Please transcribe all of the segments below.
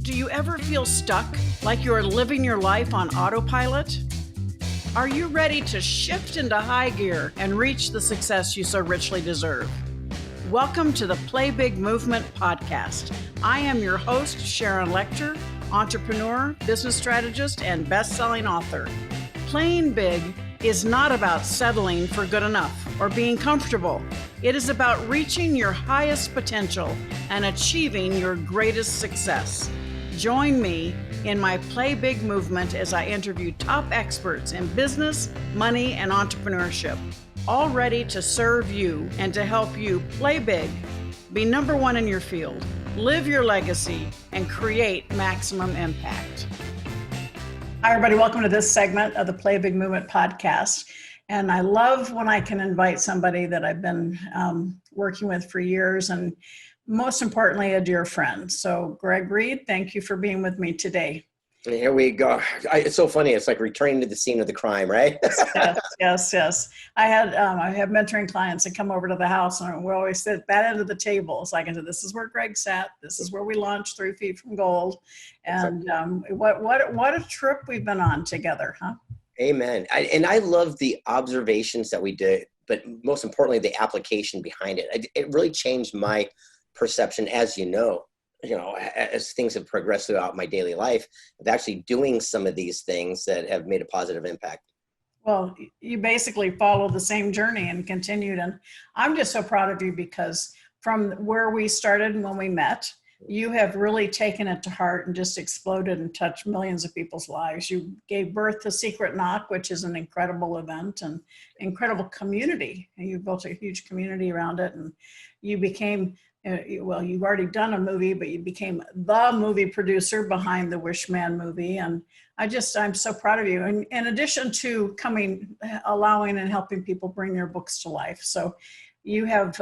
Do you ever feel stuck, like you're living your life on autopilot? Are you ready to shift into high gear and reach the success you so richly deserve? Welcome to the Play Big Movement podcast. I am your host, Sharon Lechter, entrepreneur, business strategist, and best-selling author. Playing big is not about settling for good enough or being comfortable. It is about reaching your highest potential and achieving your greatest success. Join me in my Play Big movement as I interview top experts in business, money, and entrepreneurship, all ready to serve you and to help you play big, be number one in your field, live your legacy, and create maximum impact. Hi, everybody. Welcome to this segment of the Play Big Movement podcast. And I love when I can invite somebody that I've been working with for years, and most importantly, a dear friend. So Reid, thank you for being with me today. Here we go. It's so funny. It's like returning to the scene of the crime, right? Yes. I have mentoring clients that come over to the house, and we always sit at that end of the table. It's like, this is where Greg sat. This is where we launched 3 Feet from Gold. And what a trip we've been on together, huh? Amen. I love the observations that we did, but most importantly, the application behind it. It really changed my perception, as you know, as things have progressed throughout my daily life, of actually doing some of these things that have made a positive impact. Well, you basically followed the same journey and continued. And I'm just so proud of you because from where we started and when we met, you have really taken it to heart and just exploded and touched millions of people's lives. You gave birth to Secret Knock, which is an incredible event and incredible community. And you built a huge community around it. And you became, you've already done a movie, but you became the movie producer behind the Wishman movie. And I'm so proud of you. And in addition to allowing and helping people bring their books to life. So you have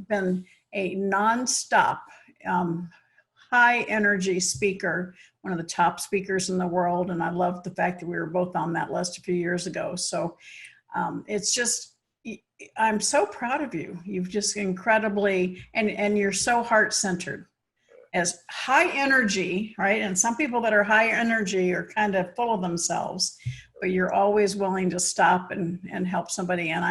been a nonstop, high energy speaker, one of the top speakers in the world. And I love the fact that we were both on that list a few years ago. So I'm so proud of you. You've just incredibly, and you're so heart-centered. As high energy, right? And some people that are high energy are kind of full of themselves, but you're always willing to stop and help somebody. And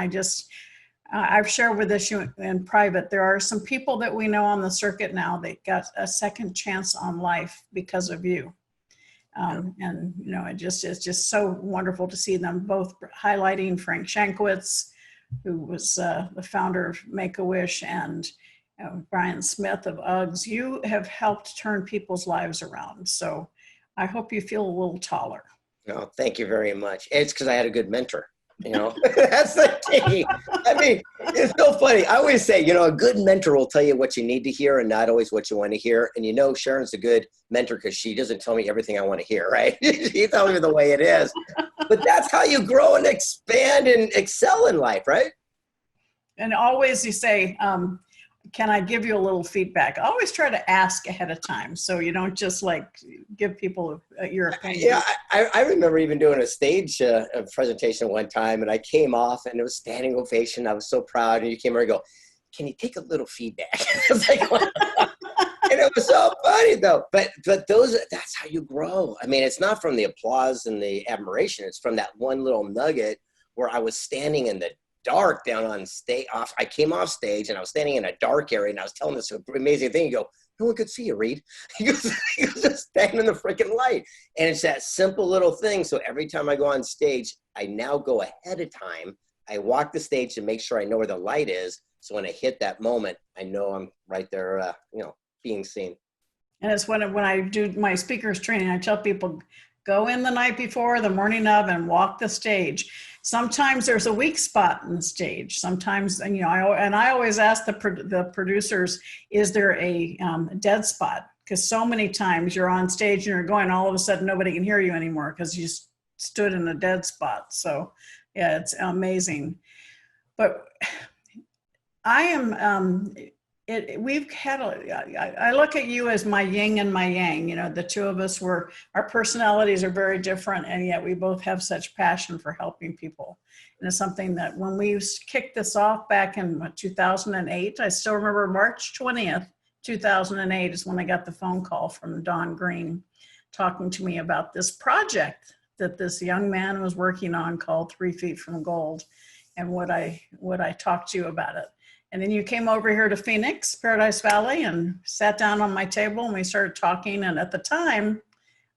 I've shared with this in private, there are some people that we know on the circuit now that got a second chance on life because of you. It's just so wonderful to see them both highlighting Frank Shankwitz, who was the founder of Make-A-Wish, and Brian Smith of Uggs. You have helped turn people's lives around. So I hope you feel a little taller. Oh, thank you very much. It's because I had a good mentor. That's the key. I mean, it's so funny. I always say, a good mentor will tell you what you need to hear and not always what you want to hear. And Sharon's a good mentor because she doesn't tell me everything I want to hear, right? She tells me the way it is. But that's how you grow and expand and excel in life, right? And always you say, can I give you a little feedback? I always try to ask ahead of time so you don't just give people your opinion. Yeah, I remember even doing a stage presentation one time, and I came off and it was standing ovation. I was so proud, and you came over and go, "Can you take a little feedback?" I was like, and it was so funny though. But that's how you grow. I mean, it's not from the applause and the admiration. It's from that one little nugget where I was standing in the dark down on stage. I came off stage and I was standing in a dark area and I was telling this amazing thing. You go, "No one could see you, Reid." He goes, just standing in the freaking light. And it's that simple little thing. So every time I go on stage, I now go ahead of time. I walk the stage to make sure I know where the light is. So when I hit that moment, I know I'm right there, being seen. And it's when I do my speakers training, I tell people, go in the night before, the morning of, and walk the stage. Sometimes there's a weak spot in the stage. Sometimes, I always ask the producers, is there a dead spot? Because so many times you're on stage and you're going, all of a sudden nobody can hear you anymore because you stood in a dead spot. So yeah, it's amazing. But I am, I look at you as my yin and my yang. The two of us our personalities are very different, and yet we both have such passion for helping people. And it's something that when we kicked this off back in 2008, I still remember March 20th, 2008 is when I got the phone call from Don Green talking to me about this project that this young man was working on called 3 Feet from Gold, and would I talk to you about it. And then you came over here to Phoenix, Paradise Valley, and sat down on my table and we started talking. And at the time,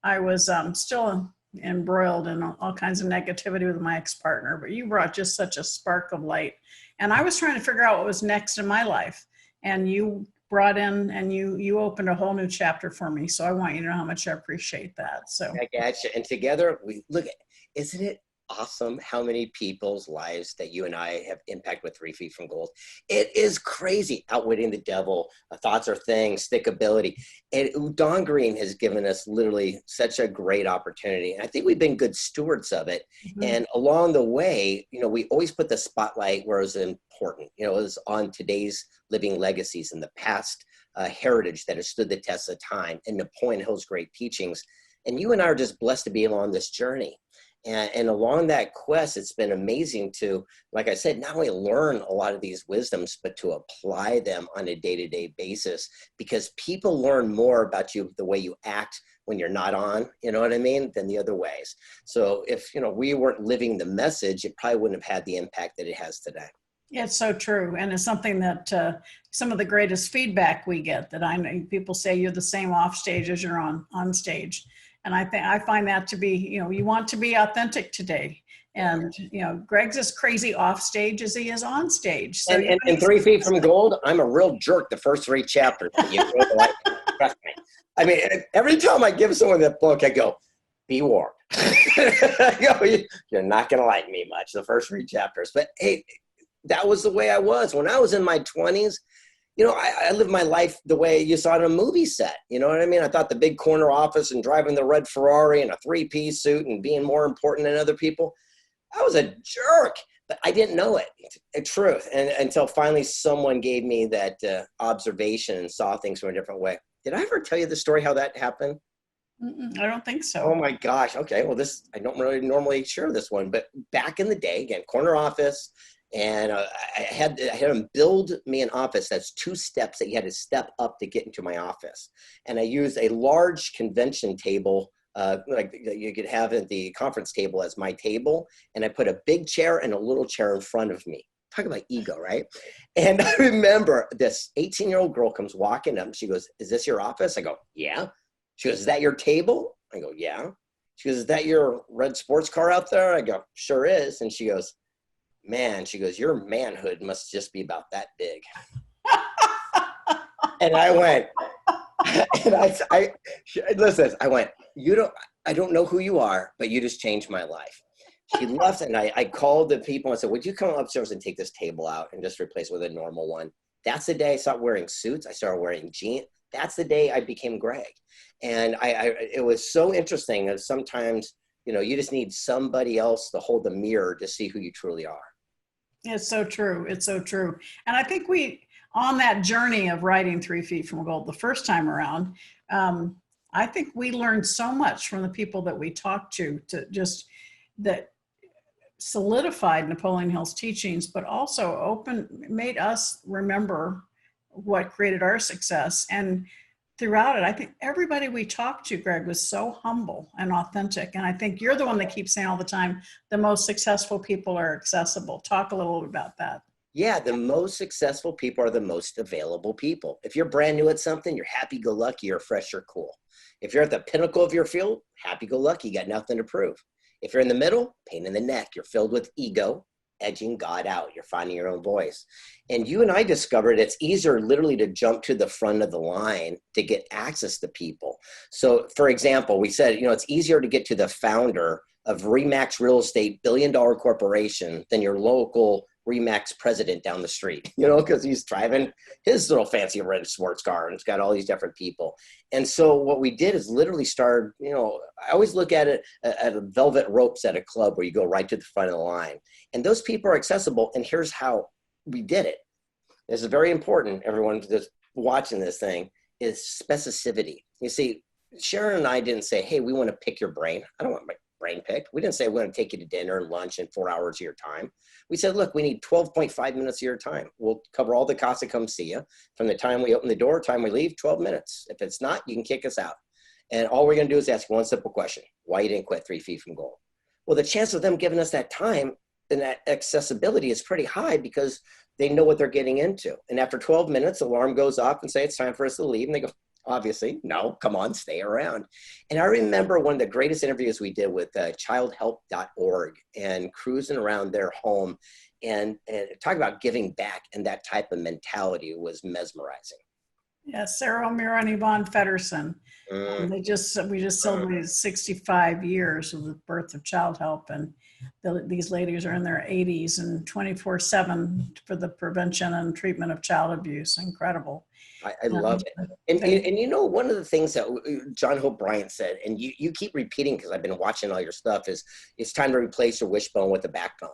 I was still embroiled in all kinds of negativity with my ex-partner, but you brought just such a spark of light. And I was trying to figure out what was next in my life. And you brought in and you opened a whole new chapter for me. So I want you to know how much I appreciate that. So I gotcha. And together we look at, isn't it awesome how many people's lives that you and I have impact with 3 Feet from Gold? It is crazy. Outwitting the devil, thoughts are things, stickability. And Don Green has given us literally such a great opportunity. And I think we've been good stewards of it. Mm-hmm. And along the way, you know, we always put the spotlight where it was important. You know, it was on today's living legacies and the past heritage that has stood the test of time and Napoleon Hill's great teachings. And you and I are just blessed to be on this journey. And along that quest, it's been amazing to, like I said, not only learn a lot of these wisdoms, but to apply them on a day-to-day basis, because people learn more about you, the way you act when you're not on, you know what I mean, than the other ways. So if, you know, we weren't living the message, it probably wouldn't have had the impact that it has today. Yeah, it's so true. And it's something that some of the greatest feedback we get, that I know people say you're the same off stage as you're on stage. And I find that to be, you know, you want to be authentic today. And, you know, Greg's as crazy off stage as he is on stage. So and 3 Feet from Gold, I'm a real jerk the first 3 chapters. You really like it. Trust me. I mean, every time I give someone that book, I go, be warned. I go, you're not going to like me much, the first 3 chapters. But hey, that was the way I was. When I was in my 20s, you know, I lived my life the way you saw it in a movie set. You know what I mean? I thought the big corner office and driving the red Ferrari and a 3-piece suit and being more important than other people, I was a jerk, but I didn't know it. Truth. And until finally someone gave me that observation and saw things from a different way. Did I ever tell you the story how that happened? I don't think so. Oh my gosh. Okay. Well, I don't really normally share this one, but back in the day, again, corner office. And I had him build me an office that's 2 steps that you had to step up to get into my office. And I used a large convention table, like you could have at the conference table as my table. And I put a big chair and a little chair in front of me. Talk about ego, right? And I remember this 18-year-old girl comes walking up. She goes, "Is this your office?" I go, "Yeah." She goes, "Is that your table?" I go, "Yeah." She goes, "Is that your red sports car out there?" I go, "Sure is." And she goes, "Man," she goes, "your manhood must just be about that big." And I went, and I listen, I went, I don't know who you are, but you just changed my life. She left, and I called the people and said, "Would you come upstairs and take this table out and just replace it with a normal one?" That's the day I started wearing suits. I started wearing jeans. That's the day I became Greg. And it was so interesting that sometimes, you know, you just need somebody else to hold the mirror to see who you truly are. It's so true. It's so true. And I think on that journey of writing 3 Feet from Gold the first time around, I think we learned so much from the people that we talked to just that solidified Napoleon Hill's teachings, but also made us remember what created our success. And throughout it, I think everybody we talked to, Greg, was so humble and authentic. And I think you're the one that keeps saying all the time, the most successful people are accessible. Talk a little bit about that. Yeah, the most successful people are the most available people. If you're brand new at something, you're happy-go-lucky, you're fresh, or cool. If you're at the pinnacle of your field, happy-go-lucky, you got nothing to prove. If you're in the middle, pain in the neck, you're filled with ego, edging God out. You're finding your own voice. And you and I discovered it's easier literally to jump to the front of the line to get access to people. So for example, we said, you know, it's easier to get to the founder of Remax Real Estate billion-dollar corporation than your local Remax president down the street, you know, because he's driving his little fancy red sports car and it's got all these different people. And so what we did is literally started, you know, I always look at it at velvet ropes at a club where you go right to the front of the line. And those people are accessible. And here's how we did it. This is very important, everyone that's watching this thing, is specificity. You see, Sharon and I didn't say, "Hey, we want to pick your brain." I don't want brain picked. We didn't say we're going to take you to dinner and lunch in 4 hours of your time. We said, look, we need 12.5 minutes of your time. We'll cover all the costs to come see you. From the time we open the door, time we leave, 12 minutes. If it's not, you can kick us out. And all we're going to do is ask one simple question: why you didn't quit 3 feet from goal? Well, the chance of them giving us that time and that accessibility is pretty high because they know what they're getting into. And after 12 minutes, the alarm goes off and say, it's time for us to leave. And they go, obviously, no, come on, stay around. And I remember one of the greatest interviews we did with childhelp.org and cruising around their home and talking about giving back, and that type of mentality was mesmerizing. Yeah, Sarah O'Meara and Yvonne Feddersen. We just celebrated 65 years of the birth of Child Help, and these ladies are in their 80s and 24/7 for the prevention and treatment of child abuse. Incredible. I love it. And you know, one of the things that John Hope Bryant said, and you keep repeating because I've been watching all your stuff, is it's time to replace your wishbone with a backbone.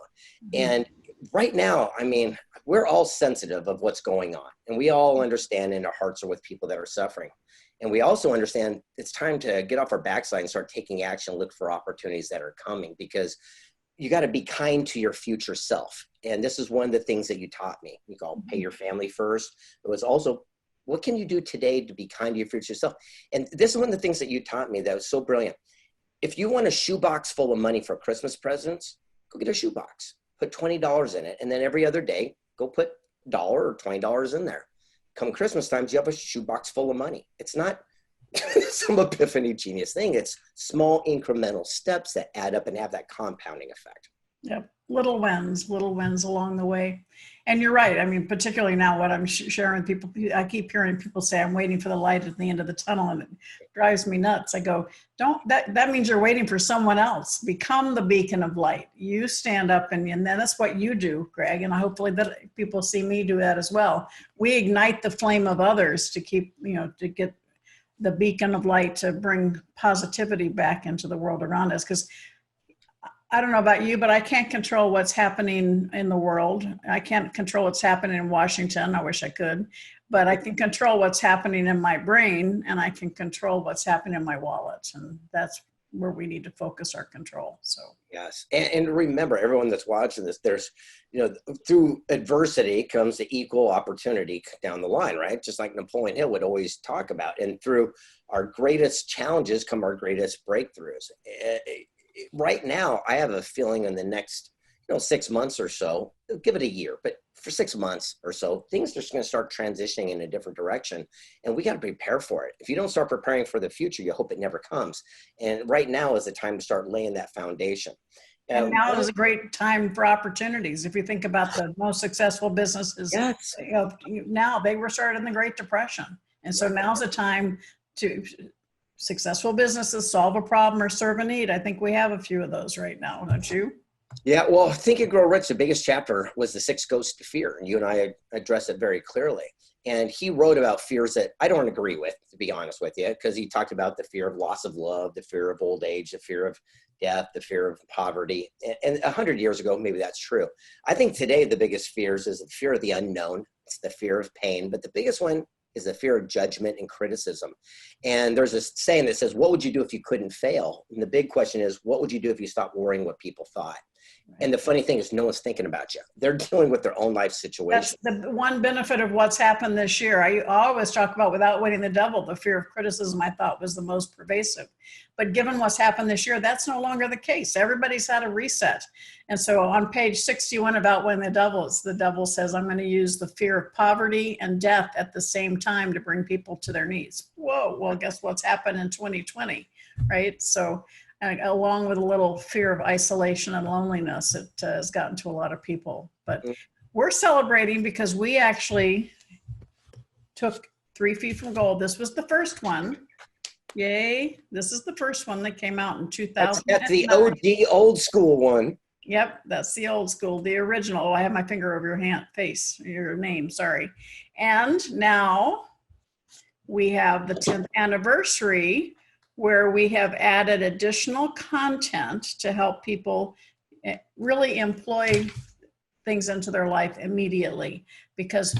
And right now, I mean, we're all sensitive of what's going on, and we all understand, and our hearts are with people that are suffering. And we also understand it's time to get off our backside and start taking action, look for opportunities that are coming, because you got to be kind to your future self. And this is one of the things that you taught me. You call pay your family first. It was also, what can you do today to be kind to your future self? And this is one of the things that you taught me that was so brilliant. If you want a shoebox full of money for Christmas presents, go get a shoebox, put $20 in it. And then every other day, go put $1 or $20 in there. Come Christmas times, you have a shoebox full of money. It's not some epiphany genius thing. It's small incremental steps that add up and have that compounding effect. Yep. Little wins along the way. And you're right. I mean, particularly now what I'm sharing with people, I keep hearing people say, I'm waiting for the light at the end of the tunnel, and it drives me nuts. I go, that means you're waiting for someone else. Become the beacon of light. You stand up and then that's what you do, Greg. And hopefully that people see me do that as well. We ignite the flame of others to keep, to get the beacon of light, to bring positivity back into the world around us. Because I don't know about you, but I can't control what's happening in the world. I can't control what's happening in Washington. I wish I could, but I can control what's happening in my brain, and I can control what's happening in my wallet. And that's where we need to focus our control. So yes. And remember, everyone that's watching this, there's, through adversity comes the equal opportunity down the line, right? Just like Napoleon Hill would always talk about. And through our greatest challenges come our greatest breakthroughs. Right now, I have a feeling in the next, 6 months or so, give it a year, but for 6 months or so, things are just going to start transitioning in a different direction, and we got to prepare for it. If you don't start preparing for the future, you hope it never comes. And right now is the time to start laying that foundation. And now is a great time for opportunities. If you think about the most successful businesses, yes, now they were started in the Great Depression, and so now's the time to. Successful businesses solve a problem or serve a need. I think we have a few of those right now, don't you? Yeah, well, Think and Grow Rich, the biggest chapter was the 6 Ghosts to Fear. And you and I addressed it very clearly. And he wrote about fears that I don't agree with, to be honest with you, because he talked about the fear of loss of love, the fear of old age, the fear of death, the fear of poverty. And 100 years ago, maybe that's true. I think today the biggest fears is the fear of the unknown. It's the fear of pain. But the biggest one is the fear of judgment and criticism. And there's this saying that says, what would you do if you couldn't fail? And the big question is, what would you do if you stopped worrying what people thought? Right. And the funny thing is, no one's thinking about you. They're dealing with their own life situation. That's the one benefit of what's happened this year. I always talk about without weighting the devil, the fear of criticism I thought was the most pervasive. But given what's happened this year, that's no longer the case. Everybody's had a reset. And so on page 61 about when the devil says, I'm going to use the fear of poverty and death at the same time to bring people to their knees. Whoa, well, guess what's happened in 2020, right? So along with a little fear of isolation and loneliness, it has gotten to a lot of people. But we're celebrating because we actually took 3 feet from gold. This was the first one. Yay. This is the first one that came out in 2000. That's the OG old school one. Yep, that's the old school, the original. Oh, I have my finger over your name, sorry. And now we have the 10th anniversary, where we have added additional content to help people really employ things into their life immediately. Because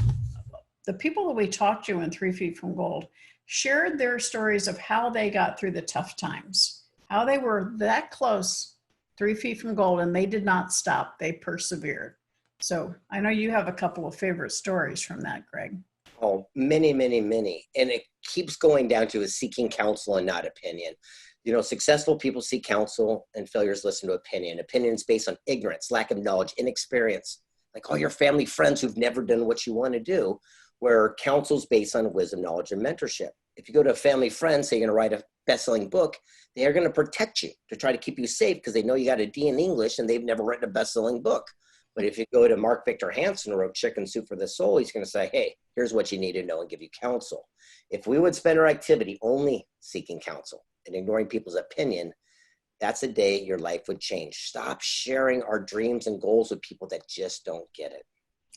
the people that we talked to in 3 Feet from Gold shared their stories of how they got through the tough times. How they were that close, 3 feet from gold, and they did not stop. They persevered. So I know you have a couple of favorite stories from that, Greg. Oh, many, many, many. And it keeps going down to is seeking counsel and not opinion. You know, successful people seek counsel and failures listen to opinion. Opinions based on ignorance, lack of knowledge, inexperience, like all your family friends who've never done what you want to do, where counsel's based on wisdom, knowledge, and mentorship. If you go to a family friend, say you're going to write a best-selling book, they are going to protect you to try to keep you safe because they know you got a D in English and they've never written a best-selling book. But if you go to Mark Victor Hansen, who wrote Chicken Soup for the Soul, he's going to say, hey, here's what you need to know and give you counsel. If we would spend our activity only seeking counsel and ignoring people's opinion, that's the day your life would change. Stop sharing our dreams and goals with people that just don't get it.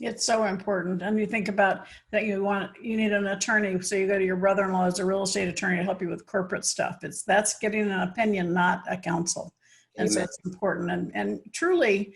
It's so important. And you think about that you need an attorney. So you go to your brother-in-law as a real estate attorney to help you with corporate stuff. That's getting an opinion, not a counsel. And so it's important. And truly,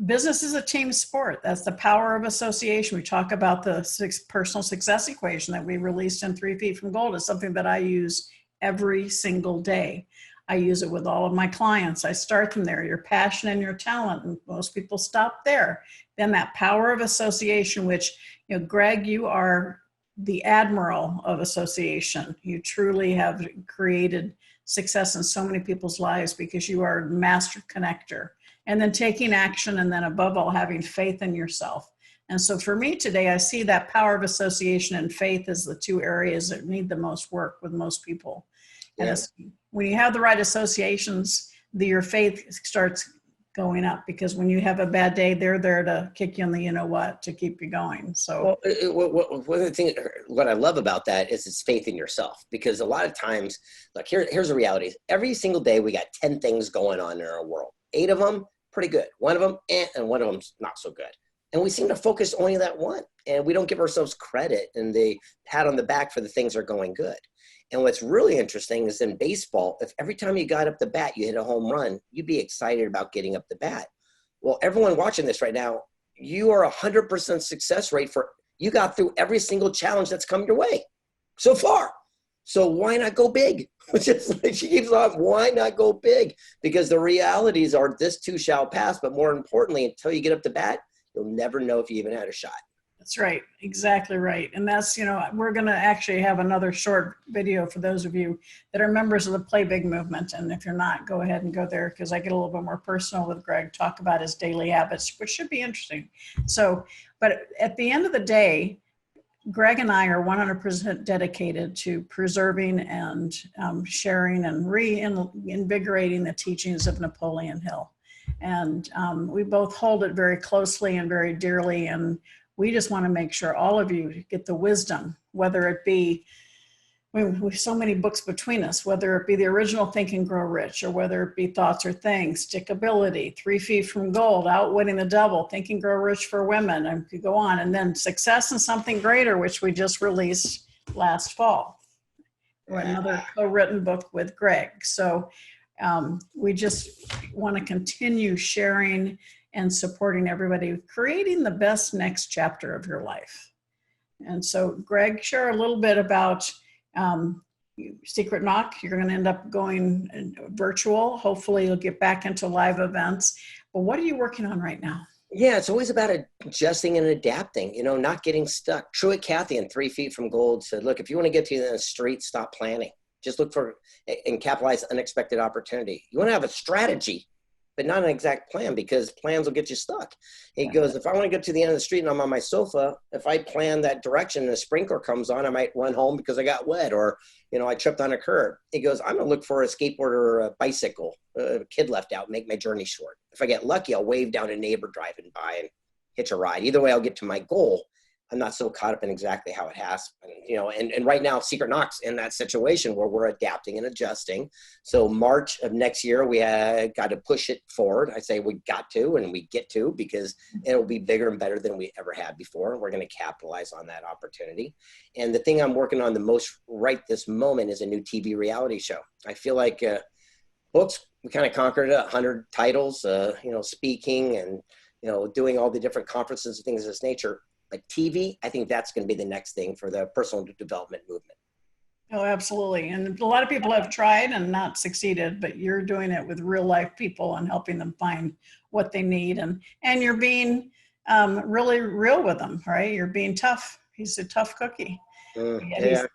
business is a team sport. That's the power of association. We talk about the personal success equation that we released in 3 Feet from Gold. Is something that I use every single day. I use it with all of my clients. I start them there, your passion and your talent. And most people stop there. Then that power of association, which, you know, Greg, you are the admiral of association. You truly have created success in so many people's lives because you are a master connector. And then taking action, and then above all, having faith in yourself. And so for me today, I see that power of association and faith as the two areas that need the most work with most people. Yeah. And when you have the right associations, your faith starts going up, because when you have a bad day, they're there to kick you in the you-know-what to keep you going. So one of the things, what I love about that is it's faith in yourself, because a lot of times, like here's the reality. Every single day we got 10 things going on in our world. 8 of them, pretty good. 1 of them, and 1 of them's not so good. And we seem to focus only on that one. And we don't give ourselves credit and the pat on the back for the things that are going good. And what's really interesting is in baseball, if every time you got up the bat, you hit a home run, you'd be excited about getting up the bat. Well, everyone watching this right now, you are 100% success rate for, you got through every single challenge that's come your way so far. So why not go big? Just like she keeps on, why not go big? Because the realities are this too shall pass. But more importantly, until you get up to bat, you'll never know if you even had a shot. That's right. Exactly right. And that's, we're going to actually have another short video for those of you that are members of the Play Big movement. And if you're not, go ahead and go there, because I get a little bit more personal with Greg, talk about his daily habits, which should be interesting. So, but at the end of the day, Greg and I are 100% dedicated to preserving and sharing and reinvigorating the teachings of Napoleon Hill. And we both hold it very closely and very dearly. And we just want to make sure all of you get the wisdom, whether it be, we have so many books between us, whether it be the original Think and Grow Rich, or whether it be Thoughts or Things, Stickability, 3 Feet from Gold, Outwitting the Devil, Think and Grow Rich for Women, and could go on. And then Success and Something Greater, which we just released last fall, or another co-written book with Greg. So we just want to continue sharing and supporting everybody, creating the best next chapter of your life. And so, Greg, share a little bit about Secret Knock. You're going to end up going virtual. Hopefully you'll get back into live events. But what are you working on right now? Yeah, it's always about adjusting and adapting, not getting stuck. Truett Cathy in 3 Feet from Gold said, look, if you want to get to the street, stop planning. Just look for and capitalize unexpected opportunity. You want to have a strategy, but not an exact plan, because plans will get you stuck. He goes, if I want to get to the end of the street and I'm on my sofa, if I plan that direction and a sprinkler comes on, I might run home because I got wet, or, I tripped on a curb. He goes, I'm going to look for a skateboard or a bicycle, a kid left out, make my journey short. If I get lucky, I'll wave down a neighbor driving by and hitch a ride. Either way, I'll get to my goal. I'm not so caught up in exactly how it has, and right now Secret Knock's in that situation where we're adapting and adjusting. So March of next year, we got to push it forward. I say we got to, and we get to, because it'll be bigger and better than we ever had before. We're going to capitalize on that opportunity. And the thing I'm working on the most right this moment is a new TV reality show. I feel like books, we kind of conquered 100 titles, speaking and, doing all the different conferences and things of this nature. Like TV, I think that's going to be the next thing for the personal development movement. Oh, absolutely. And a lot of people have tried and not succeeded, but you're doing it with real life people and helping them find what they need. And you're being really real with them, right? You're being tough. He's a tough cookie. Yeah.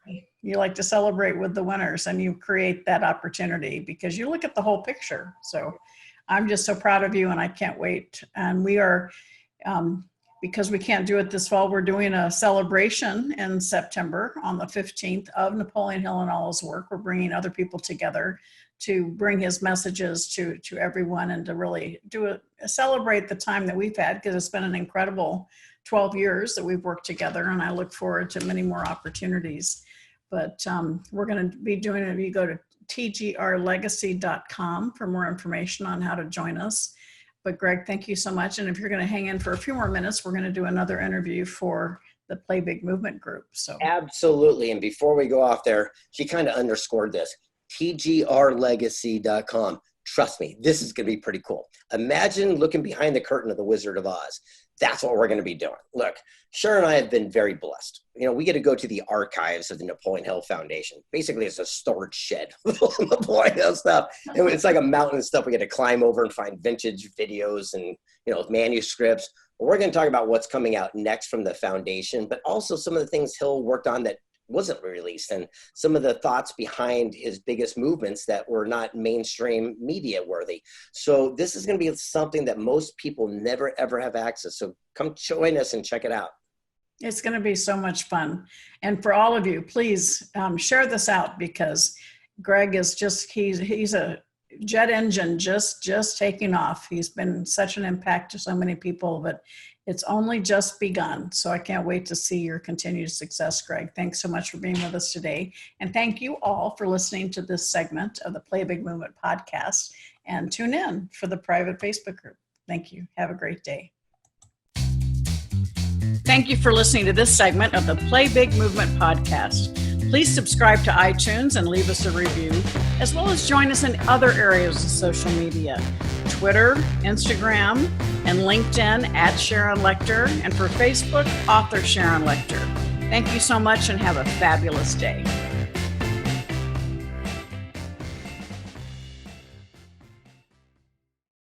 You like to celebrate with the winners, and you create that opportunity because you look at the whole picture. So I'm just so proud of you, and I can't wait. And we are, because we can't do it this fall, we're doing a celebration in September on the 15th of Napoleon Hill and all his work. We're bringing other people together to bring his messages to everyone and to really celebrate the time that we've had, because it's been an incredible 12 years that we've worked together, and I look forward to many more opportunities. But we're going to be doing it. You go to tgrlegacy.com for more information on how to join us. But Greg, thank you so much. And if you're going to hang in for a few more minutes, we're going to do another interview for the Play Big Movement group. So absolutely. And before we go off there, she kind of underscored this, tgrlegacy.com. Trust me, this is going to be pretty cool. Imagine looking behind the curtain of the Wizard of Oz. That's what we're going to be doing. Look, Sharon and I have been very blessed. We get to go to the archives of the Napoleon Hill Foundation. Basically, it's a storage shed with all the Napoleon Hill stuff. And it's like a mountain of stuff we get to climb over and find vintage videos and, manuscripts. But we're going to talk about what's coming out next from the foundation, but also some of the things Hill worked on that wasn't released, and some of the thoughts behind his biggest movements that were not mainstream media worthy. So this is going to be something that most people never, ever have access. So come join us and check it out. It's going to be so much fun. And for all of you, please share this out, because Greg is he's a jet engine just taking off. He's been such an impact to so many people, but it's only just begun. So I can't wait to see your continued success, Greg. Thanks so much for being with us today. And thank you all for listening to this segment of the Play Big Movement podcast, and tune in for the private Facebook group. Thank you. Have a great day. Thank you for listening to this segment of the Play Big Movement podcast. Please subscribe to iTunes and leave us a review, as well as join us in other areas of social media, Twitter, Instagram, and LinkedIn at Sharon Lechter, and for Facebook, author Sharon Lechter. Thank you so much and have a fabulous day.